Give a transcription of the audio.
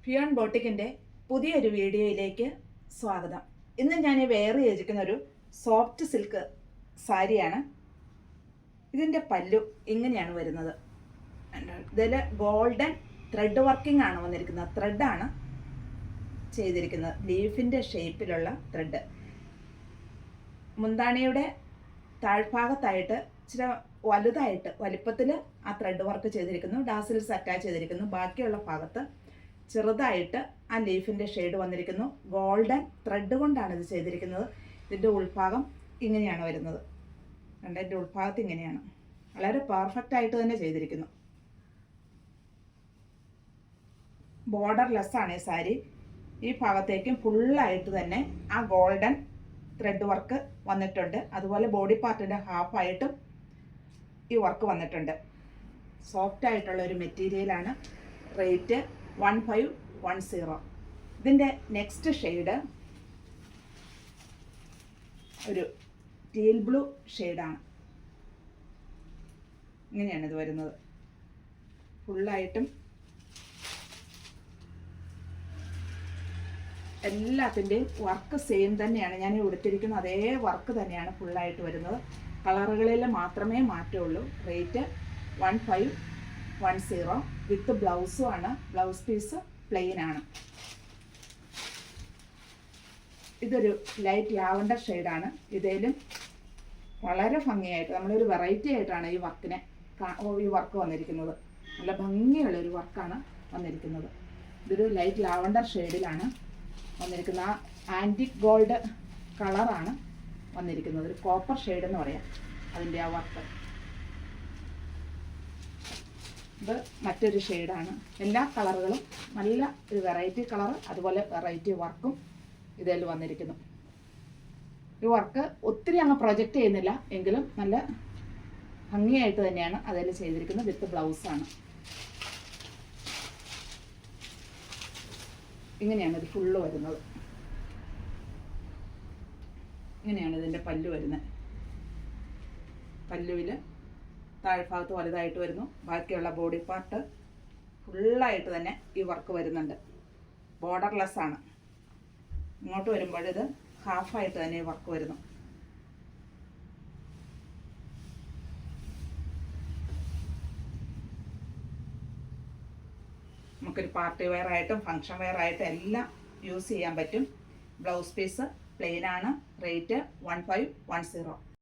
ഫിയോൺ ബോട്ടിക്കിൻ്റെ പുതിയൊരു വീഡിയോയിലേക്ക് സ്വാഗതം. ഇന്ന് ഞാൻ വെയർ ചെയ്തിരിക്കുന്ന ഒരു സോഫ്റ്റ് സിൽക്ക് സാരിയാണ്. ഇതിൻ്റെ പല്ലു ഇങ്ങനെയാണ് വരുന്നത്. ഇതിൽ ഗോൾഡൻ ത്രെഡ് വർക്കിംഗ് ആണ് വന്നിരിക്കുന്നത്. ത്രെഡാണ് ചെയ്തിരിക്കുന്നത്, ലീഫിൻ്റെ ഷേപ്പിലുള്ള ത്രെഡ്. മുന്താണിയുടെ താഴ്ഭാഗത്തായിട്ട് ഇച്ചിരി വലുതായിട്ട് വലിപ്പത്തിൽ ആ ത്രെഡ് വർക്ക് ചെയ്തിരിക്കുന്നു. ഡാസിൽസ് അറ്റാച്ച് ചെയ്തിരിക്കുന്നു. ബാക്കിയുള്ള ഭാഗത്ത് ചെറുതായിട്ട് ആ ലീഫിൻ്റെ ഷെയ്ഡ് വന്നിരിക്കുന്നു. ഗോൾഡൻ ത്രെഡ് കൊണ്ടാണ് ഇത് ചെയ്തിരിക്കുന്നത്. ഇതിൻ്റെ ഉൾഭാഗം ഇങ്ങനെയാണ് വരുന്നത്. ഇതിൻ്റെ ഉൾഭാഗത്ത് ഇങ്ങനെയാണ്. വളരെ പെർഫെക്റ്റ് ആയിട്ട് തന്നെ ചെയ്തിരിക്കുന്നു. ബോർഡർലെസ് ആണ് ഈ സാരി. ഈ ഭാഗത്തേക്കും ഫുള്ളായിട്ട് തന്നെ ആ ഗോൾഡൻ ത്രെഡ് വർക്ക് വന്നിട്ടുണ്ട്. അതുപോലെ ബോഡി പാർട്ടിൻ്റെ ഹാഫായിട്ടും ഈ വർക്ക് വന്നിട്ടുണ്ട്. സോഫ്റ്റ് ആയിട്ടുള്ള ഒരു മെറ്റീരിയലാണ്. റേറ്റ് 1510. ഇതിൻ്റെ നെക്സ്റ്റ് ഷെയ്ഡ് ഒരു ടീൽ ബ്ലൂ ഷെയ്ഡാണ്. ഇങ്ങനെയാണ് ഇത് വരുന്നത്. ഫുള്ളായിട്ടും എല്ലാത്തിൻ്റെയും വർക്ക് സെയിം തന്നെയാണ്. ഞാൻ കൊടുത്തിരിക്കുന്ന അതേ വർക്ക് തന്നെയാണ് ഫുള്ളായിട്ട് വരുന്നത്. കളറുകളിൽ മാത്രമേ മാറ്റമുള്ളൂ. റേറ്റ് 1510 വിത്ത് ബ്ലൗസും ആണ്. ബ്ലൗസ് പീസ് പ്ലെയിൻ ആണ്. ഇതൊരു ലൈറ്റ് ലാവണ്ടർ ഷെയ്ഡാണ്. ഇതേലും വളരെ ഭംഗിയായിട്ട് നമ്മളൊരു വെറൈറ്റി ആയിട്ടാണ് ഈ വർക്ക് വന്നിരിക്കുന്നത്. നല്ല ഭംഗിയുള്ളൊരു വർക്കാണ് വന്നിരിക്കുന്നത്. ഇതൊരു ലൈറ്റ് ലാവണ്ടർ ഷെയ്ഡിലാണ് വന്നിരിക്കുന്നത്. ആ ആൻറ്റിക് ഗോൾഡ് കളറാണ് വന്നിരിക്കുന്നത്. ഒരു കോപ്പർ ഷെയ്ഡ് എന്ന് പറയാം അതിൻ്റെ ആ വർക്ക്. ഇത് മറ്റൊരു ഷെയ്ഡാണ്. എല്ലാ കളറുകളും നല്ല ഒരു വെറൈറ്റി കളർ, അതുപോലെ വെറൈറ്റി വർക്കും ഇതിൽ വന്നിരിക്കുന്നു. ഈ വർക്ക് ഒത്തിരി അങ്ങ് പ്രൊജക്റ്റ് ചെയ്യുന്നില്ല, എങ്കിലും നല്ല ഭംഗിയായിട്ട് തന്നെയാണ് അതിൽ ചെയ്തിരിക്കുന്നത്. വിത്ത് ബ്ലൗസാണ്. ഇങ്ങനെയാണ് ഇത് ഫുള്ള് വരുന്നത്. ഇങ്ങനെയാണ് ഇതിൻ്റെ പല്ലു വരുന്നത്. പല്ലുവിൽ താഴ്ഭാഗത്ത് വലുതായിട്ട് വരുന്നു. ബാക്കിയുള്ള ബോഡി പാർട്ട് ഫുള്ളായിട്ട് തന്നെ ഈ വർക്ക് വരുന്നുണ്ട്. ബോർഡർലെസ് ആണ്. ഇങ്ങോട്ട് വരുമ്പോൾ ഇത് ഹാഫായിട്ട് തന്നെ ഈ വർക്ക് വരുന്നു. നമുക്കൊരു പാർട്ടി വെയർ ആയിട്ടും ഫങ്ഷൻ വെയർ ആയിട്ടും എല്ലാം യൂസ് ചെയ്യാൻ പറ്റും. ബ്ലൗസ് പീസ് പ്ലെയിൻ ആണ്. റേറ്റ് 1510.